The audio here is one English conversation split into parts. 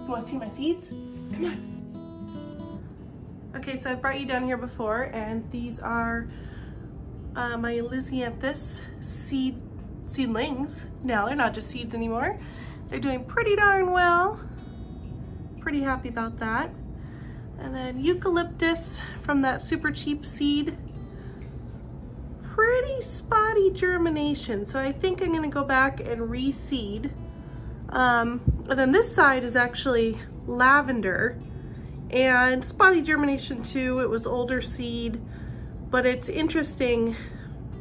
You want to see my seeds? Come on. Okay, so I've brought you down here before, and these are my Lisianthus seedlings. Now they're not just seeds anymore. They're doing pretty darn well. Pretty happy about that. And then eucalyptus from that super cheap seed. Pretty spotty germination, so I think I'm gonna go back and reseed. And then this side is actually lavender and spotty germination too. It was older seed, but it's interesting.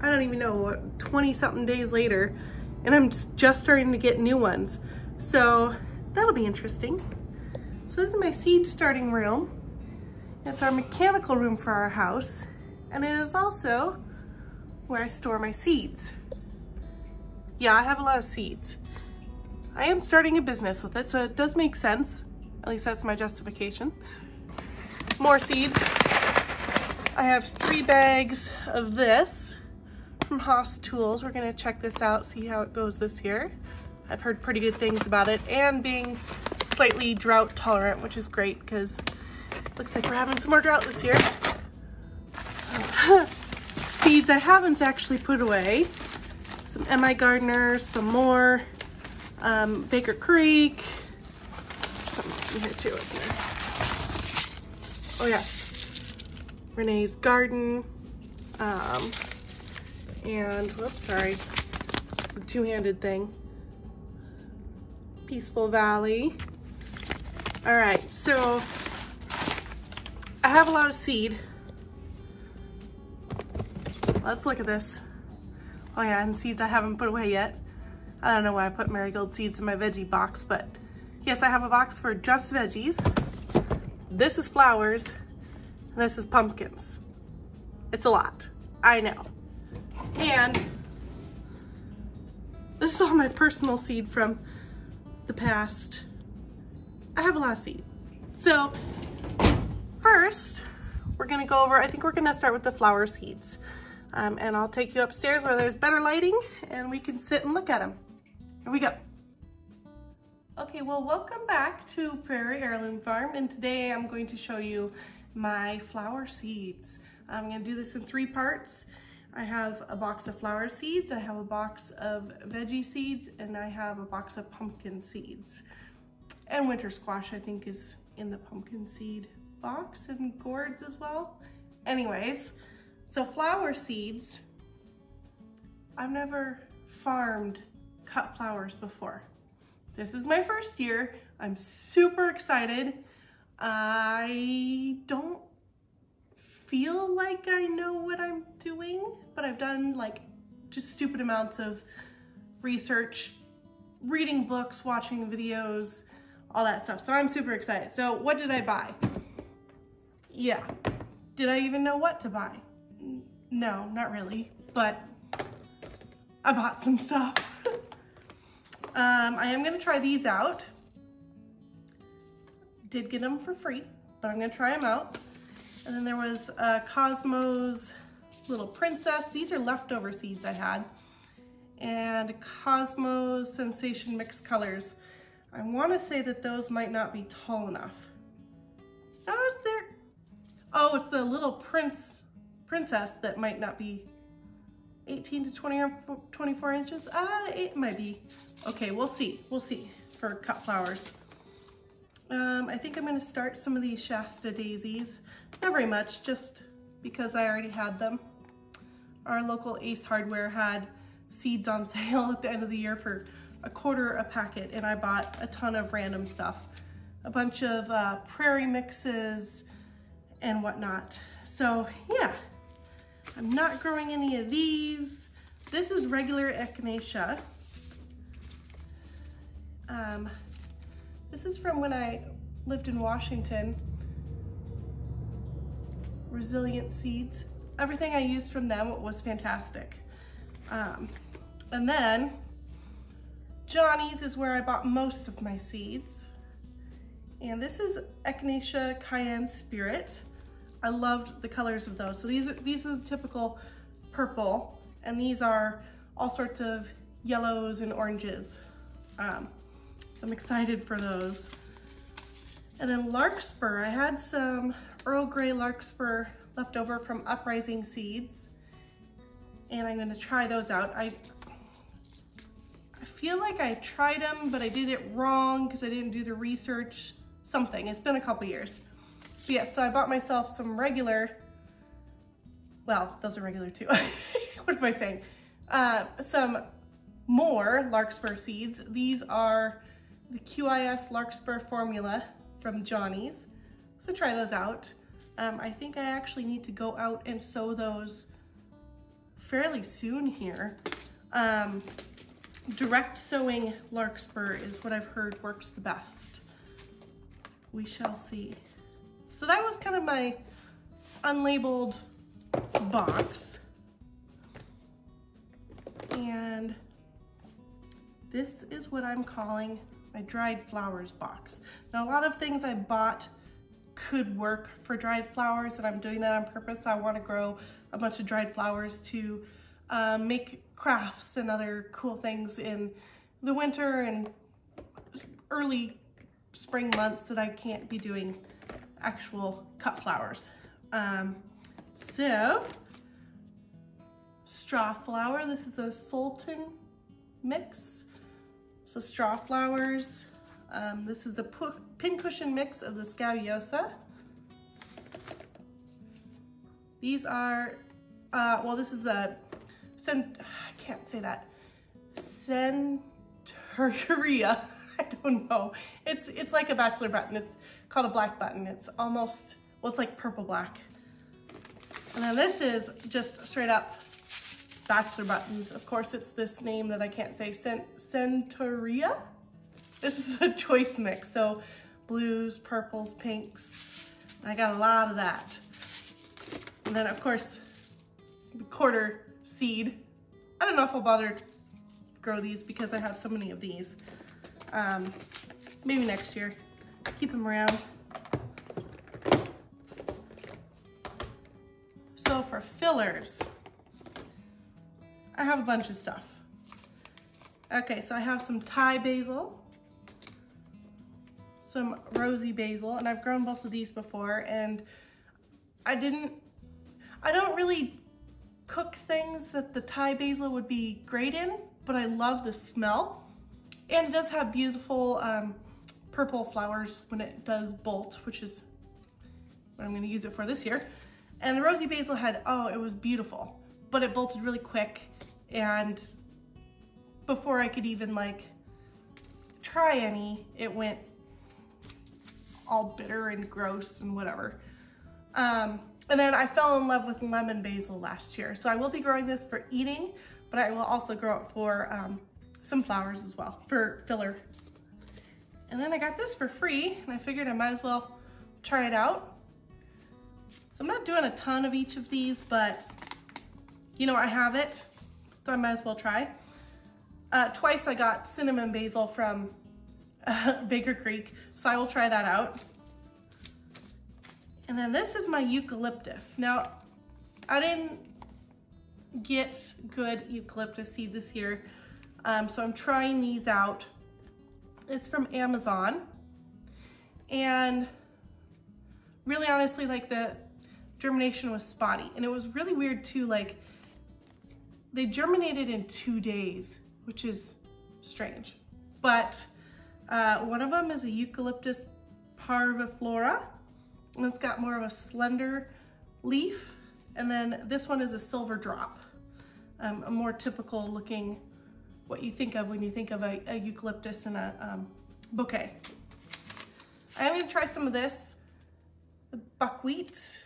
I don't even know, what, 20 something days later, and I'm just starting to get new ones. So that'll be interesting. So this is my seed starting room. It's our mechanical room for our house, and it is also where I store my seeds. Yeah, I have a lot of seeds. I am starting a business with it, so it does make sense. At least that's my justification. More seeds. I have 3 bags of this from Haas Tools. We're gonna check this out, see how it goes this year. I've heard pretty good things about it, and being slightly drought tolerant, which is great because looks like we're having some more drought this year. Seeds I haven't actually put away. Some M.I. Gardeners, some more Baker Creek. Something else in here too. Oh yeah, Renee's Garden. And whoops, sorry, it's a two-handed thing. Peaceful Valley. All right, so I have a lot of seed. Let's look at this. Oh yeah, and seeds I haven't put away yet. I don't know why I put marigold seeds in my veggie box, but yes, I have a box for just veggies. This is flowers, and this is pumpkins. It's a lot, I know. And this is all my personal seed from the past. I have a lot of seed. So first, we're gonna go over, I think we're gonna start with the flower seeds. And I'll take you upstairs where there's better lighting and we can sit and look at them. Here we go. Okay, well, welcome back to Prairie Heirloom Farm, and today I'm going to show you my flower seeds. I'm gonna do this in 3 parts. I have a box of flower seeds, I have a box of veggie seeds, and I have a box of pumpkin seeds. And winter squash, I think, is in the pumpkin seed box, and gourds as well. Anyways, so flower seeds, I've never farmed cut flowers before. This is my first year. I'm super excited. I don't feel like I know what I'm doing, but I've done like just stupid amounts of research, reading books, watching videos, all that stuff. So I'm super excited. So what did I buy? Yeah. Did I even know what to buy? No, not really, but I bought some stuff. I am gonna try these out. Did get them for free, but I'm gonna try them out. And then there was Cosmo's Little Princess. These are leftover seeds I had. And Cosmo's Sensation Mixed Colors. I wanna say that those might not be tall enough. Oh, is there? Oh, it's the Little Princess that might not be 18 to 20 or 24 inches. It might be. Okay, we'll see for cut flowers. I think I'm gonna start some of these Shasta daisies. Not very much, just because I already had them. Our local Ace Hardware had seeds on sale at the end of the year for $1 a packet, and I bought a ton of random stuff. A bunch of prairie mixes and whatnot. So yeah, I'm not growing any of these. This is regular Echinacea. This is from when I lived in Washington. Resilient Seeds. Everything I used from them was fantastic. And then Johnny's is where I bought most of my seeds. And this is Echinacea Cayenne Spirit. I loved the colors of those. So these are the typical purple, and these are all sorts of yellows and oranges. I'm excited for those. And then larkspur, I had some Earl Grey larkspur left over from Uprising seeds, and I'm gonna try those out. I feel like I tried them, but I did it wrong because I didn't do the research, something. It's been a couple years. But yeah, so I bought myself some regular, well, those are regular too. What am I saying? Some more larkspur seeds. These are the QIS larkspur formula from Johnny's. So try those out. I think I actually need to go out and sow those fairly soon here. Direct sowing larkspur is what I've heard works the best. We shall see. So that was kind of my unlabeled box. And this is what I'm calling my dried flowers box. Now, a lot of things I bought could work for dried flowers, and I'm doing that on purpose. I want to grow a bunch of dried flowers to make crafts and other cool things in the winter and early spring months that I can't be doing actual cut flowers. So, straw flower, this is a Sultan mix. So straw flowers, this is a pincushion mix of the Celosia. These are, well, this is a, I can't say that, Centuria. I don't know. It's like a bachelor button. It's called a black button. It's almost, well, it's like purple black. And then this is just straight up bachelor buttons. Of course, it's this name that I can't say, Centuria. This is a choice mix, so blues, purples, pinks. I got a lot of that. And then, of course, the quarter seed. I don't know if I'll bother to grow these because I have so many of these. Maybe next year. Keep them around. So for fillers, I have a bunch of stuff. Okay, so I have some Thai basil, some rosy basil, and I've grown both of these before, and I don't really cook things that the Thai basil would be great in, but I love the smell. And it does have beautiful purple flowers when it does bolt, which is what I'm gonna use it for this year. And the rosy basil had, oh, it was beautiful, but it bolted really quick, and before I could even like try any, it went all bitter and gross and whatever. And then I fell in love with lemon basil last year. So I will be growing this for eating, but I will also grow it for some flowers as well, for filler. And then I got this for free, and I figured I might as well try it out. So I'm not doing a ton of each of these, but you know, I have it, so I might as well try. Twice I got cinnamon basil from Baker Creek, so I will try that out. And then this is my eucalyptus. Now, I didn't get good eucalyptus seed this year, so I'm trying these out. It's from Amazon, and really honestly, like the germination was spotty, and it was really weird too. Like, they germinated in 2 days, which is strange. But one of them is a Eucalyptus parviflora, and it's got more of a slender leaf. And then this one is a silver drop, a more typical looking, what you think of when you think of a eucalyptus in a bouquet. I'm gonna try some of this, the buckwheat.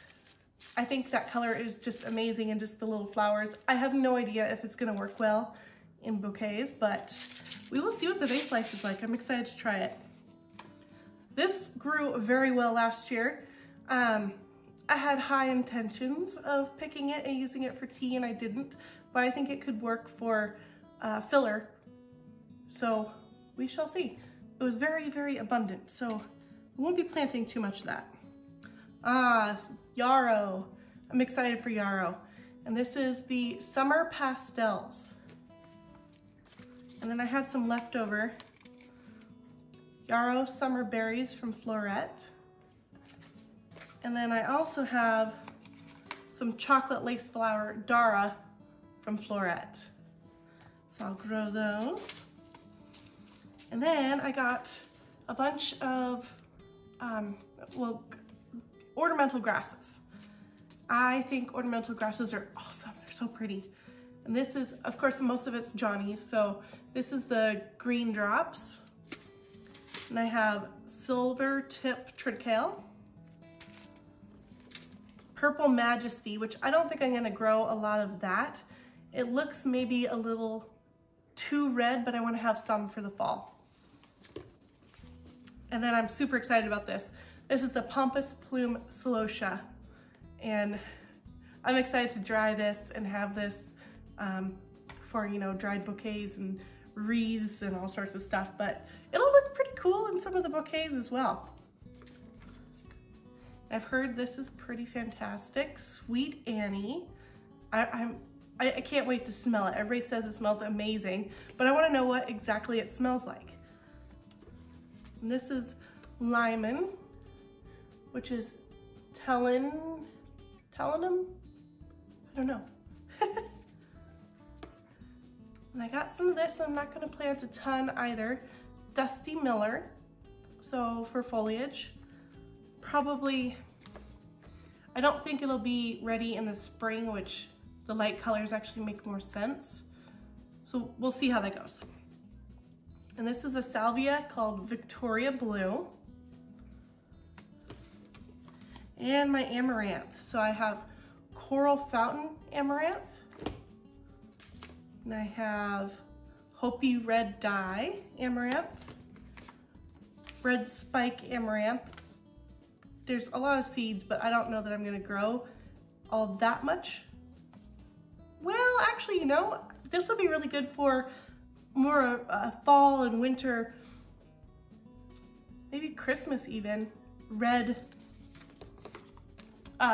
I think that color is just amazing, and just the little flowers. I have no idea if it's gonna work well in bouquets, but we will see what the vase life is like. I'm excited to try it. This grew very well last year. I had high intentions of picking it and using it for tea, and I didn't, but I think it could work for filler. So we shall see. It was very, very abundant, so I won't be planting too much of that. Yarrow. I'm excited for Yarrow. And this is the Summer Pastels. And then I had some leftover Yarrow Summer Berries from Floret. And then I also have some chocolate lace flower Dara from Floret. So I'll grow those. And then I got a bunch of, ornamental grasses. I think ornamental grasses are awesome. They're so pretty. And this is, of course, most of it's Johnny's. So this is the green drops. And I have silver tip triticale, purple majesty, which I don't think I'm gonna grow a lot of that. It looks maybe a little too red, but I wanna have some for the fall. And then I'm super excited about this. This is the Pompous Plume Celosia. And I'm excited to dry this and have this for, you know, dried bouquets and wreaths and all sorts of stuff, but it'll look pretty cool in some of the bouquets as well. I've heard this is pretty fantastic. Sweet Annie. I can't wait to smell it. Everybody says it smells amazing, but I want to know what exactly it smells like. And this is Lyman, which is Telenum? I don't know. And I got some of this. I'm not going to plant a ton either. Dusty Miller, so for foliage. Probably, I don't think it'll be ready in the spring, which the light colors actually make more sense. So we'll see how that goes. And this is a Salvia called Victoria Blue. And my amaranth. So I have Coral Fountain Amaranth. And I have Hopi Red Dye Amaranth. Red Spike Amaranth. There's a lot of seeds, but I don't know that I'm gonna grow all that much. Well, actually, you know, this will be really good for more fall and winter, maybe Christmas even, red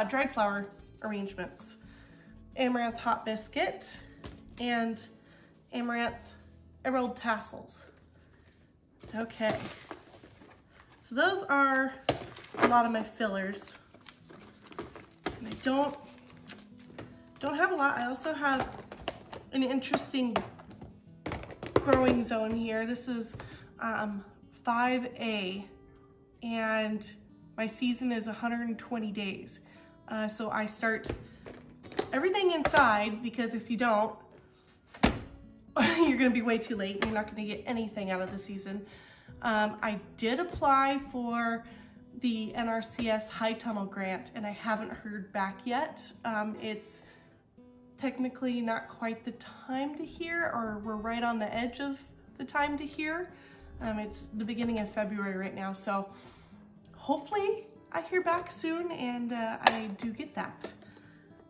dried flower arrangements. Amaranth Hot Biscuit and Amaranth Emerald Tassels. Okay, so those are a lot of my fillers. And I don't have a lot. I also have an interesting growing zone here. This is 5A, and my season is 120 days. So I start everything inside, because if you don't, you're gonna be way too late and you're not gonna get anything out of the season. I did apply for the NRCS High Tunnel Grant and I haven't heard back yet. It's technically not quite the time to hear, or we're right on the edge of the time to hear. It's the beginning of February right now, so hopefully I hear back soon and I do get that.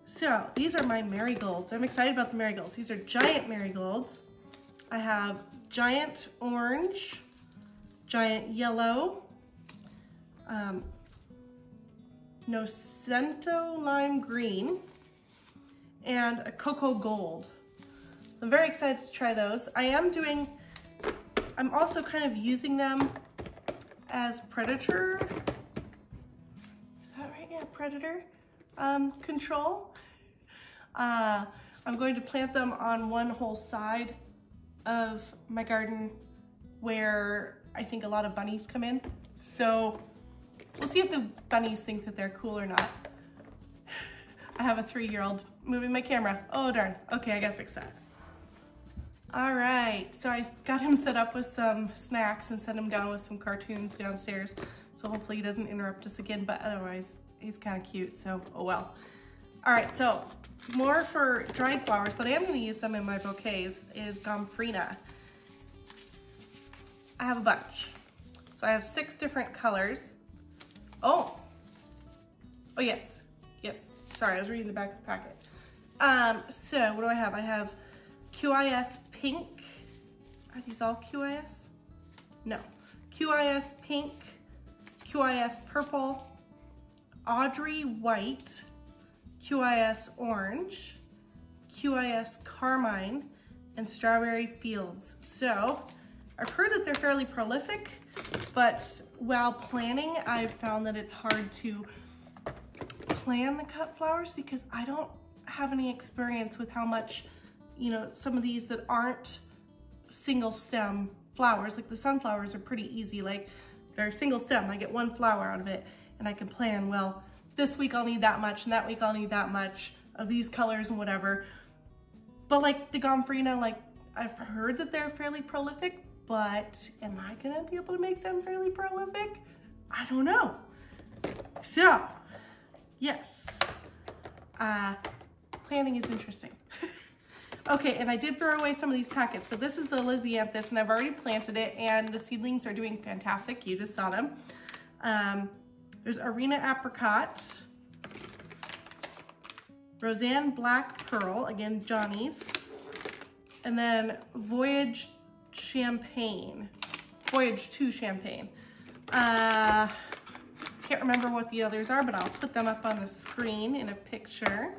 So these are my marigolds. I'm excited about the marigolds. These are giant marigolds. I have giant orange, giant yellow, Nocento lime green, and a cocoa gold. I'm very excited to try those. I'm also kind of using them as predator, is that right? Yeah, predator control. I'm going to plant them on one whole side of my garden where I think a lot of bunnies come in. So we'll see if the bunnies think that they're cool or not. I have a 3-year-old moving my camera. Oh darn, okay, I gotta fix that. All right, so I got him set up with some snacks and sent him down with some cartoons downstairs. So hopefully he doesn't interrupt us again, but otherwise he's kind of cute, so oh well. All right, so more for dried flowers, but I am gonna use them in my bouquets, is Gomphrena. I have a bunch. So I have 6 different colors. Oh yes, sorry, I was reading the back of the packet. So what do I have? I have QIS Pink. Are these all QIS? No. QIS Pink, QIS Purple, Audrey White, QIS Orange, QIS Carmine, and Strawberry Fields. So I've heard that they're fairly prolific, but while planting, I've found that it's hard to plan the cut flowers because I don't have any experience with how much, you know, some of these that aren't single stem flowers, like the sunflowers are pretty easy. Like they're single stem, I get one flower out of it and I can plan, well, this week I'll need that much and that week I'll need that much of these colors and whatever. But like the Gomphrena, like I've heard that they're fairly prolific, but am I gonna be able to make them fairly prolific? I don't know. So, yes, planning is interesting. Okay, and I did throw away some of these packets, but this is the Lysianthus, and I've already planted it, and the seedlings are doing fantastic. You just saw them. There's Arena Apricot, Roseanne Black Pearl, again, Johnny's, and then Voyage Champagne, Voyage to Champagne. Can't remember what the others are, but I'll put them up on the screen in a picture.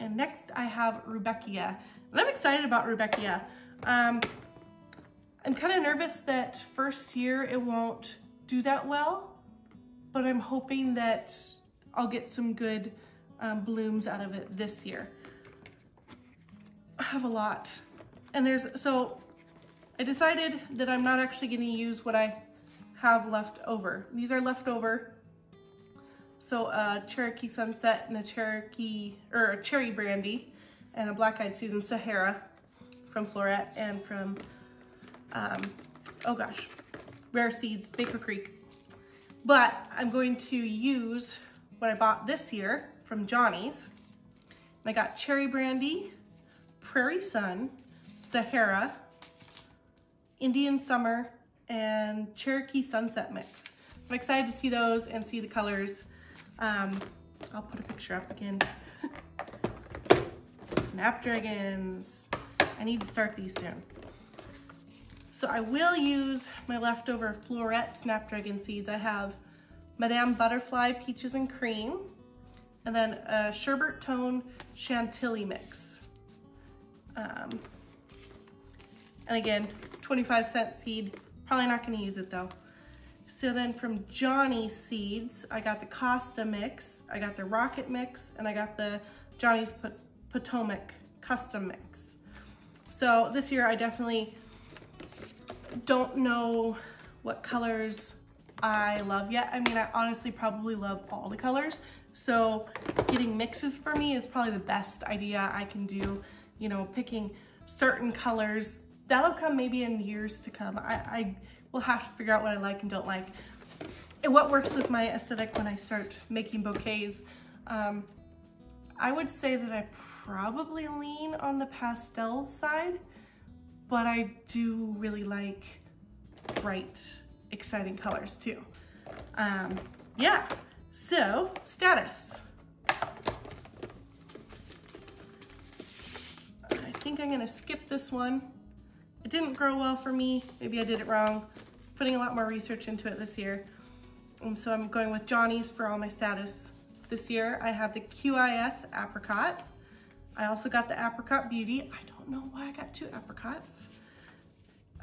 And next I have Rudbeckia, and I'm excited about Rudbeckia. I'm kind of nervous that first year it won't do that well, but I'm hoping that I'll get some good blooms out of it this year. I have a lot, and so I decided that I'm not actually going to use what I have left over. These are left over. So a Cherokee Sunset and a Cherry Brandy and a Black-Eyed Susan Sahara from Floret and from, oh gosh, Rare Seeds, Baker Creek. But I'm going to use what I bought this year from Johnny's. And I got Cherry Brandy, Prairie Sun, Sahara, Indian Summer, and Cherokee Sunset mix. I'm excited to see those and see the colors. I'll put a picture up again. Snapdragons. I need to start these soon. So I will use my leftover Floret Snapdragon seeds. I have Madame Butterfly Peaches and Cream, and then a Sherbet Tone Chantilly mix. And again, 25-cent seed. Probably not going to use it though. So then from Johnny's Seeds, I got the Costa mix, I got the Rocket mix, and I got the Johnny's Potomac custom mix. So this year I definitely don't know what colors I love yet. I mean, I honestly probably love all the colors. So getting mixes for me is probably the best idea I can do. You know, picking certain colors. That'll come maybe in years to come. I will have to figure out what I like and don't like. And what works with my aesthetic when I start making bouquets. I would say that I probably lean on the pastels side, but I do really like bright, exciting colors too. Yeah, so status. I think I'm gonna skip this one. It didn't grow well for me. Maybe I did it wrong. Putting a lot more research into it this year. So I'm going with Johnny's for all my status. This year I have the QIS Apricot. I also got the Apricot Beauty. I don't know why I got two apricots.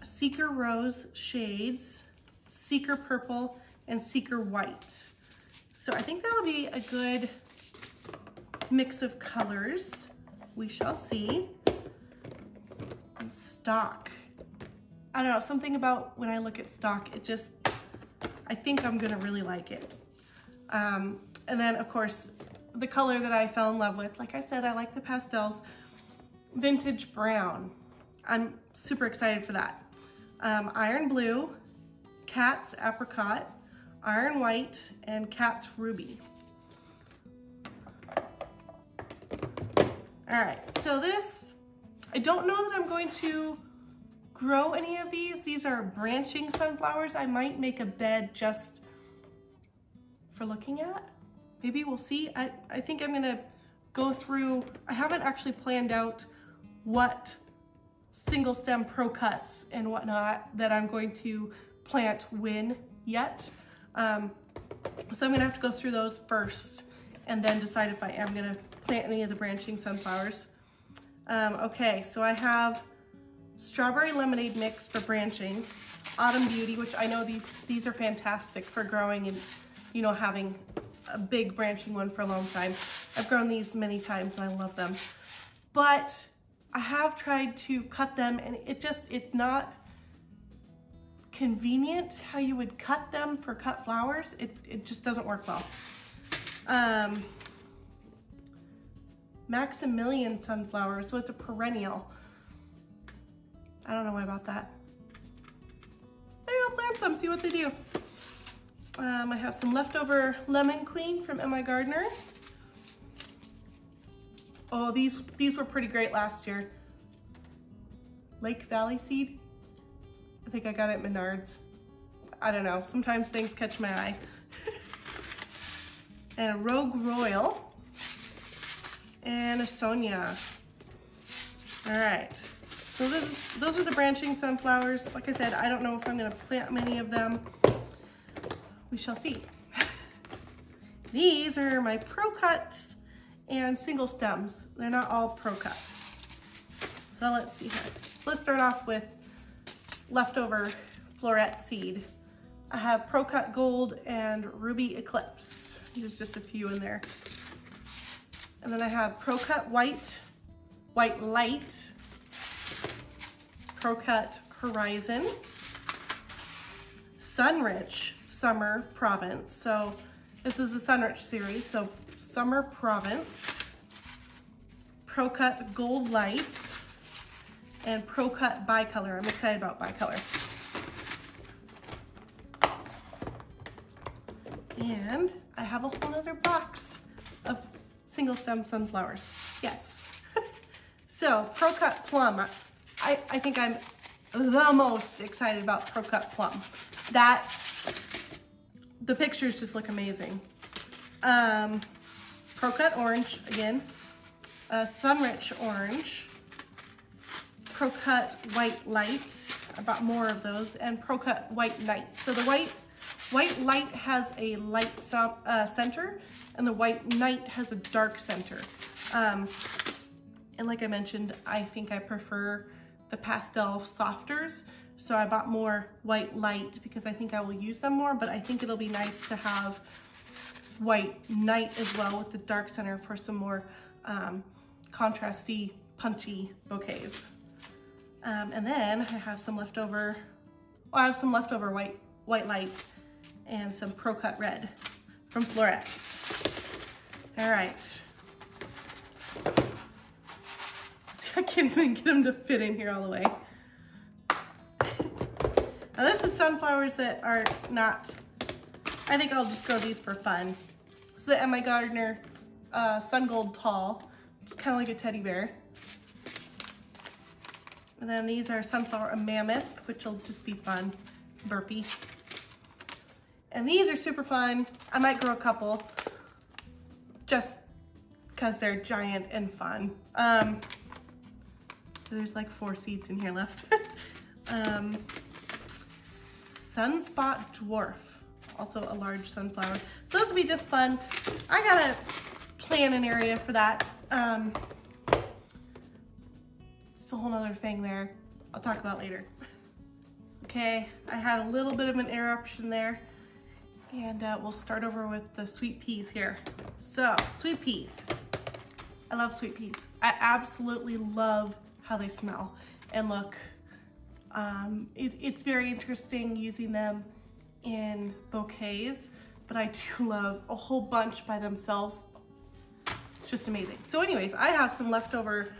Seeker Rose Shades, Seeker Purple, and Seeker White. So I think that'll be a good mix of colors. We shall see. And stock. I don't know, something about when I look at stock, it just, I think I'm gonna really like it. And then of course, the color that I fell in love with, like I said, I like the pastels, Vintage Brown. I'm super excited for that. Iron Blue, Cat's Apricot, Iron White, and Cat's Ruby. All right, so this, I don't know that I'm going to grow any of these. These are branching sunflowers. I might make a bed just for looking at. Maybe we'll see. I think I'm gonna go through, I haven't actually planned out what single stem pro cuts and whatnot that I'm going to plant when yet. So I'm gonna have to go through those first and then decide if I am gonna plant any of the branching sunflowers. Okay, so I have strawberry lemonade mix for branching, Autumn Beauty, which I know these are fantastic for growing and, you know, having a big branching one for a long time. I've grown these many times and I love them. But I have tried to cut them and it's not convenient how you would cut them for cut flowers. It just doesn't work well. Maximilian Sunflower, so it's a perennial. I don't know why about that. Maybe I'll plant some, see what they do. I have some leftover Lemon Queen from MI Gardener. Oh, these were pretty great last year. Lake Valley seed. I think I got it at Menards. I don't know, sometimes things catch my eye. And a Rogue Royal. And a Sonia. All right, so those are the branching sunflowers. Like I said, I don't know if I'm gonna plant many of them. We shall see. These are my pro cuts and single stems. They're not all pro cut. So let's see here. Let's start off with leftover floret seed. I have Pro Cut Gold and Ruby Eclipse. There's just a few in there. And then I have Pro Cut White, White Light, Pro Cut Horizon, Sunrich Summer Provence. So this is the Sunrich series. So Summer Provence, Pro Cut Gold Light, and Pro Cut Bicolor. I'm excited about Bicolor. And I have a whole other box of single stem sunflowers. Yes. So Pro Cut Plum. I think I'm the most excited about Pro Cut Plum. The pictures just look amazing. Pro Cut Orange again. Sunrich Orange. Pro Cut White Light. I bought more of those. And Pro Cut White Night. So the White Light has a light center, and the White Night has a dark center. And like I mentioned, I think I prefer the pastel softers. So I bought more White Light because I think I will use them more, but I think it'll be nice to have White Night as well with the dark center for some more contrasty, punchy bouquets. And then I have some leftover, White Light and some Pro Cut Red from Floret. All right. See, I can't even get them to fit in here all the way. Now this is sunflowers that are not, I think I'll just grow these for fun. This is the MI Gardener Sun Gold Tall, which is kind of like a teddy bear. And then these are Sunflower Mammoth, which will just be fun, burpee. And these are super fun. I might grow a couple just because they're giant and fun. There's like 4 seeds in here left. Sunspot Dwarf, also a large sunflower. So this will be just fun. I gotta plan an area for that. It's a whole nother thing there I'll talk about later. Okay, I had a little bit of an interruption there, and we'll start over with the sweet peas here. So, sweet peas. I love sweet peas. I absolutely love how they smell and look. It's very interesting using them in bouquets, but I do love a whole bunch by themselves. It's just amazing. So anyways, I have some leftover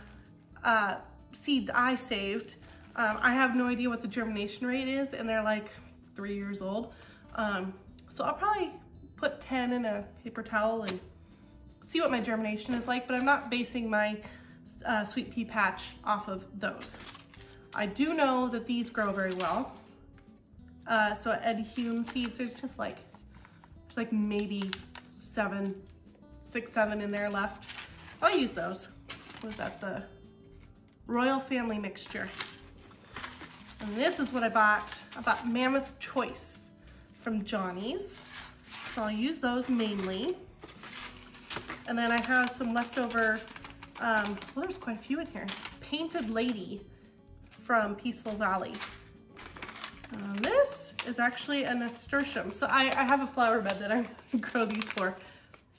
seeds I saved. I have no idea what the germination rate is, and they're like 3 years old. So I'll probably put 10 in a paper towel and see what my germination is like, but I'm not basing my sweet pea patch off of those. I do know that these grow very well. So Ed Hume seeds, there's like maybe 6, 7 in there left. I'll use those. What was that, the Royal Family Mixture? And this is what I bought. I bought Mammoth Choice from Johnny's. So I'll use those mainly. And then I have some leftover, well, there's quite a few in here. Painted Lady from Peaceful Valley. This is actually a nasturtium. So I have a flower bed that I'm gonna grow these for.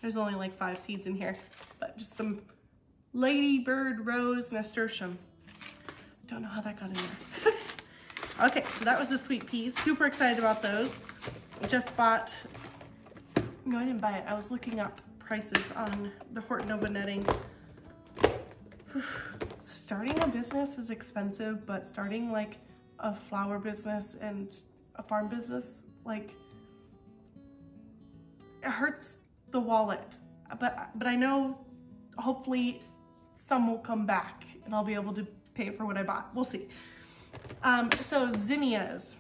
There's only like 5 seeds in here, but just some ladybird rose nasturtium. Don't know how that got in there. Okay, so that was the sweet peas. Super excited about those. Just bought, no, I didn't buy it. I was looking up prices on the Horton Nova netting. Starting a business is expensive, but starting like a flower business and a farm business, like, it hurts the wallet. But I know hopefully some will come back and I'll be able to pay for what I bought. We'll see. So zinnias.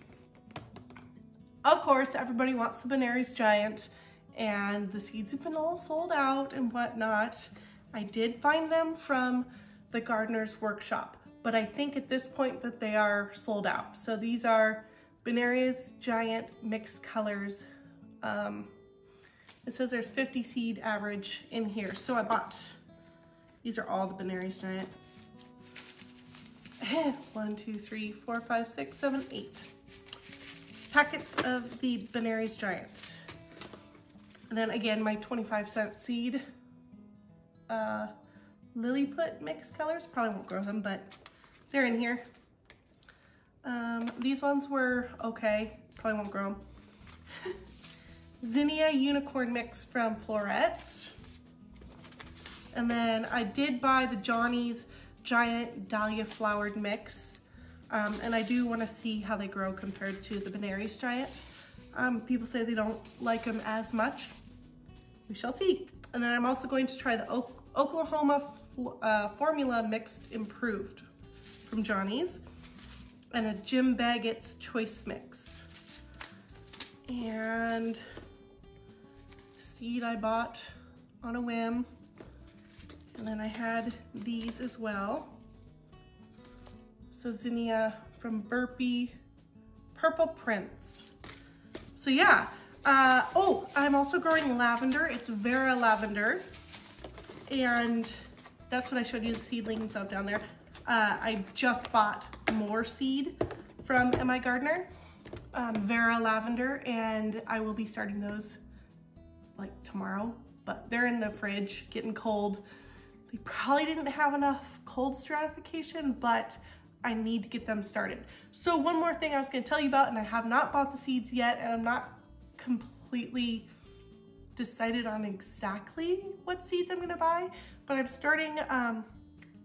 Of course, everybody wants the Benary's Giant, and the seeds have been all sold out and whatnot. I did find them from the Gardener's Workshop, but I think at this point that they are sold out. So these are Benary's Giant mixed colors. It says there's 50 seed average in here. So I bought, these are all the Benary's Giant. 1, 2, 3, 4, 5, 6, 7, 8 packets of the Benary's Giant. And then again, my 25-cent seed Lilliput mixed colors. Probably won't grow them, but they're in here. These ones were okay. Probably won't grow them. Zinnia Unicorn Mix from Floret. And then I did buy the Johnny's Giant Dahlia Flowered Mix. And I do want to see how they grow compared to the Benary's Giant. People say they don't like them as much. We shall see. And then I'm also going to try the Oklahoma Formula Mixed Improved from Johnny's, and a Jim Baggett's Choice Mix. And seed I bought on a whim. And then I had these as well. So zinnia from Burpee, Purple Prince. So yeah. Oh, I'm also growing lavender. It's Vera Lavender. And that's what I showed you the seedlings of down there. I just bought more seed from MI Gardener, Vera Lavender, and I will be starting those like tomorrow, but they're in the fridge getting cold. They probably didn't have enough cold stratification, but I need to get them started. So one more thing I was going to tell you about, and I have not bought the seeds yet, and I'm not completely decided on exactly what seeds I'm going to buy, but I'm starting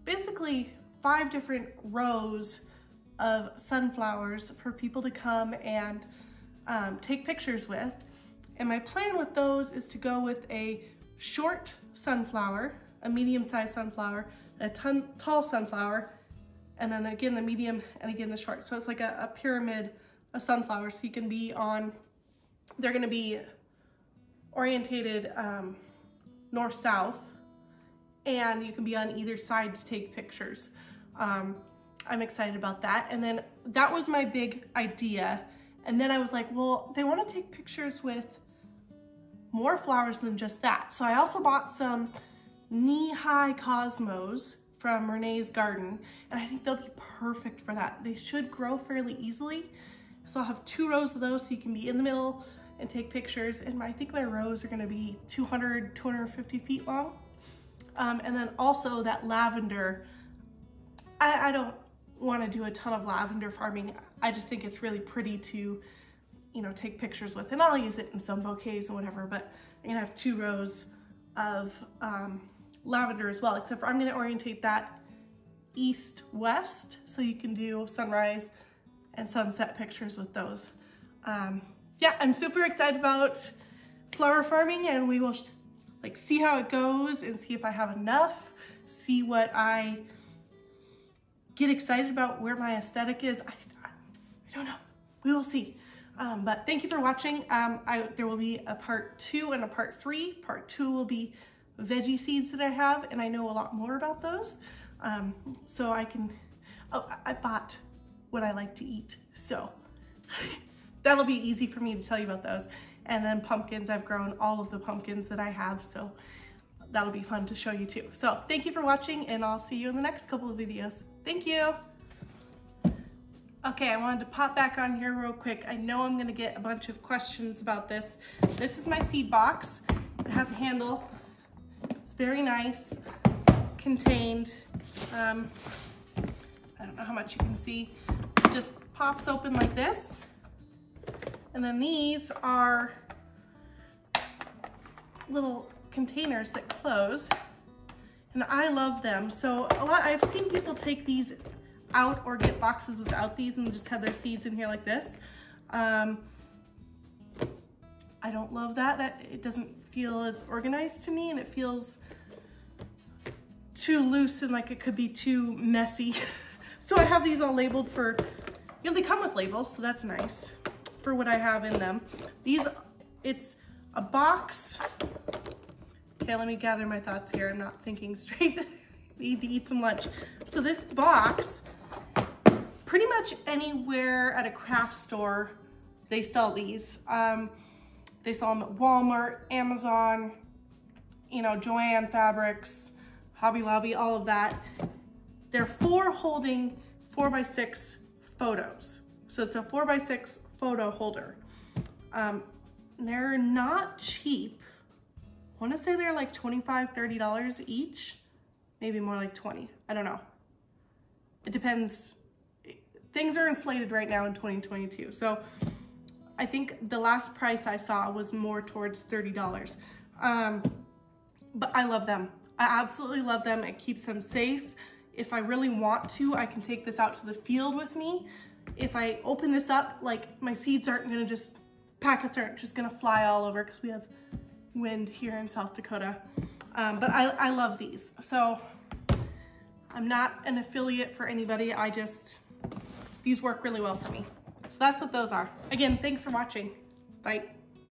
basically 5 different rows of sunflowers for people to come and take pictures with. And my plan with those is to go with a short sunflower, a medium-sized sunflower, a tall sunflower, and then again the medium and again the short. So it's like a pyramid of sunflowers. So you can be on, they're going to be orientated north-south, and you can be on either side to take pictures. I'm excited about that. And then that was my big idea. And then I was like, well, they want to take pictures with more flowers than just that. So I also bought some knee-high cosmos from Renee's Garden, and I think they'll be perfect for that. They should grow fairly easily. So I'll have 2 rows of those so you can be in the middle and take pictures. And I think my rows are gonna be 200, 250 feet long. And then also that lavender, I don't wanna do a ton of lavender farming. I just think it's really pretty to, you know, take pictures with, and I'll use it in some bouquets and whatever, but I'm gonna have 2 rows of lavender as well, except for I'm gonna orientate that east-west so you can do sunrise and sunset pictures with those. Yeah, I'm super excited about flower farming, and we will like see how it goes and see if I have enough, see what I get excited about, where my aesthetic is. I don't know, we will see. But thank you for watching. There will be a part 2 and a part 3. Part 2 will be veggie seeds that I have, and I know a lot more about those. So I can, I bought what I like to eat, so that'll be easy for me to tell you about those. And then pumpkins, I've grown all of the pumpkins that I have, so that'll be fun to show you too. So thank you for watching, and I'll see you in the next couple of videos. Thank you. Okay, I wanted to pop back on here real quick. I know I'm gonna get a bunch of questions about this. This is my seed box. It has a handle. It's very nice, contained. I don't know how much you can see. It just pops open like this. And then these are little containers that close. And I love them. So I've seen people take these out or get boxes without these and just have their seeds in here like this. I don't love that. It doesn't feel as organized to me, and it feels too loose and like it could be too messy. So I have these all labeled for, you know, they come with labels, so that's nice for what I have in them. It's a box. Okay, let me gather my thoughts here. I'm not thinking straight. I need to eat some lunch. So this box, pretty much anywhere at a craft store, they sell these. They sell them at Walmart, Amazon, you know, Joann Fabrics, Hobby Lobby, all of that. They're for holding 4x6 photos. So it's a 4x6 photo holder. They're not cheap. I want to say they're like $25, $30 each, maybe more like 20. I don't know. It depends. Things are inflated right now in 2022. So I think the last price I saw was more towards $30. But I love them. I absolutely love them. It keeps them safe. If I really want to, I can take this out to the field with me. If I open this up, like my seeds aren't gonna just, packets aren't just gonna fly all over because we have wind here in South Dakota. But I love these. So I'm not an affiliate for anybody. These work really well for me. So that's what those are. Again, thanks for watching. Bye.